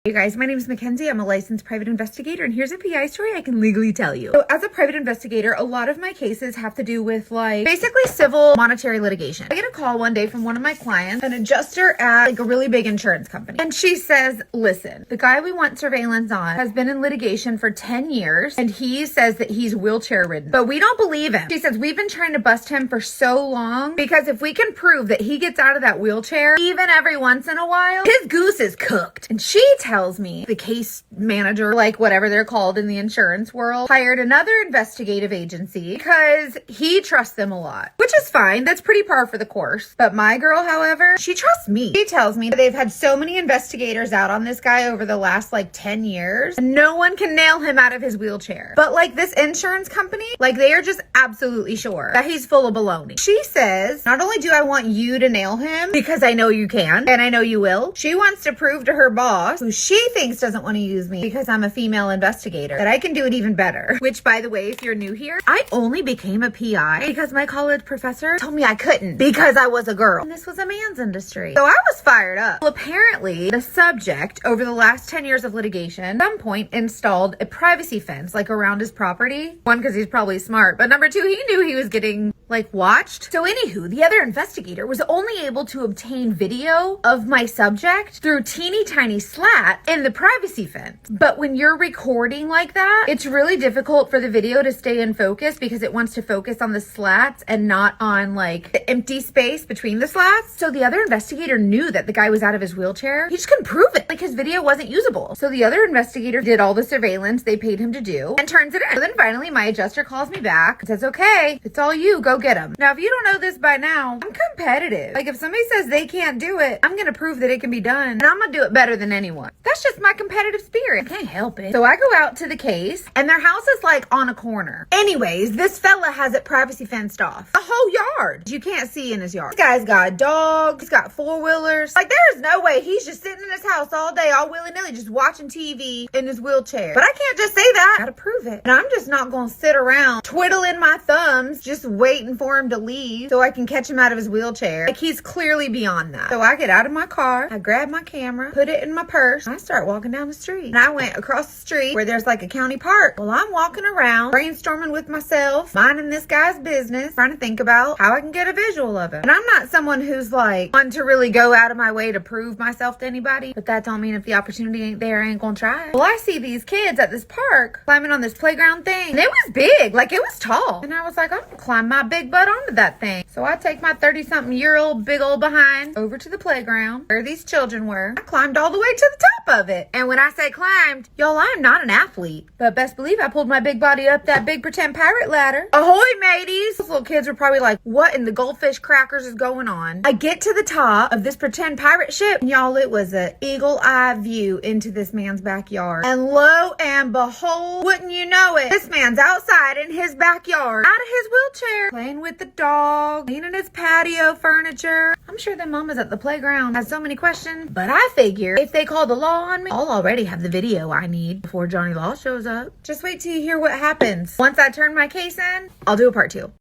Hey guys, my name is Mackenzie. I'm a licensed private investigator, and here's a PI story I can legally tell you. So as a private investigator, a lot of my cases have to do with basically civil monetary litigation. I get a call one day from one of my clients, an adjuster at a really big insurance company. And she says, listen, the guy we want surveillance on has been in litigation for 10 years, and he says that he's wheelchair ridden, but we don't believe him. She says, we've been trying to bust him for so long because if we can prove that he gets out of that wheelchair, even every once in a while, his goose is cooked. And she tells me the case manager, whatever they're called in the insurance world, hired another investigative agency because he trusts them a lot, which is fine. That's pretty par for the course. But my girl, however, she trusts me. She tells me that they've had so many investigators out on this guy over the last 10 years, and no one can nail him out of his wheelchair. But this insurance company, they are just absolutely sure that he's full of baloney. She says, not only do I want you to nail him, because I know you can, and I know you will, she wants to prove to her boss, who she thinks doesn't want to use me because I'm a female investigator, that I can do it even better. Which, by the way, if you're new here, I only became a PI because my college professor told me I couldn't because I was a girl. And this was a man's industry. So I was fired up. Well, apparently, the subject, over the last 10 years of litigation, at some point installed a privacy fence, around his property. One, because he's probably smart, but number two, he knew he was getting watched. So anywho, the other investigator was only able to obtain video of my subject through teeny tiny slat in the privacy fence. But when you're recording like that, it's really difficult for the video to stay in focus because it wants to focus on the slats and not on the empty space between the slats. So the other investigator knew that the guy was out of his wheelchair. He just couldn't prove it. His video wasn't usable. So the other investigator did all the surveillance they paid him to do and turns it in. So then finally my adjuster calls me back and says, okay, it's all you, go get him. Now, if you don't know this by now, I'm competitive. If somebody says they can't do it, I'm going to prove that it can be done, and I'm going to do it better than anyone. That's just my competitive spirit. I can't help it. So I go out to the case, and their house is on a corner. Anyways, this fella has it privacy fenced off. The whole yard. You can't see in his yard. This guy's got dogs. He's got four-wheelers. There's no way he's just sitting in his house all day, all willy-nilly, just watching TV in his wheelchair. But I can't just say that. I gotta prove it. And I'm just not gonna sit around twiddling my thumbs, just waiting for him to leave so I can catch him out of his wheelchair. He's clearly beyond that. So I get out of my car, I grab my camera, put it in my purse, and I start walking down the street. And I went across the street where there's a county park. Well, I'm walking around, brainstorming with myself, minding this guy's business, trying to think about how I can get a visual of him. And I'm not someone who's one to really go out of my way to prove myself to anybody, but that don't mean if the opportunity ain't there, I ain't gonna try. Well, I see these kids at this park climbing on this playground thing, and it was big, it was tall. And I was I'm gonna climb my big butt onto that thing. So I take my 30-something-year-old big old behind over to the playground where these children were. I climbed all the way to the top of it. And when I say climbed, y'all, I'm not an athlete, but best believe I pulled my big body up that big pretend pirate ladder. Ahoy, mateys! Those little kids were probably what in the goldfish crackers is going on? I get to the top of this pretend pirate ship, and y'all, it was an eagle-eye view into this man's backyard. And lo and behold, wouldn't you know it, this man's outside in his backyard, out of his wheelchair, playing with the dog, cleaning his patio furniture. I'm sure the mamas at the playground has so many questions, but I figure if they call the law on me, I'll already have the video I need before Johnny Law shows up. Just wait till you hear what happens. Once I turn my case in, I'll do a part 2.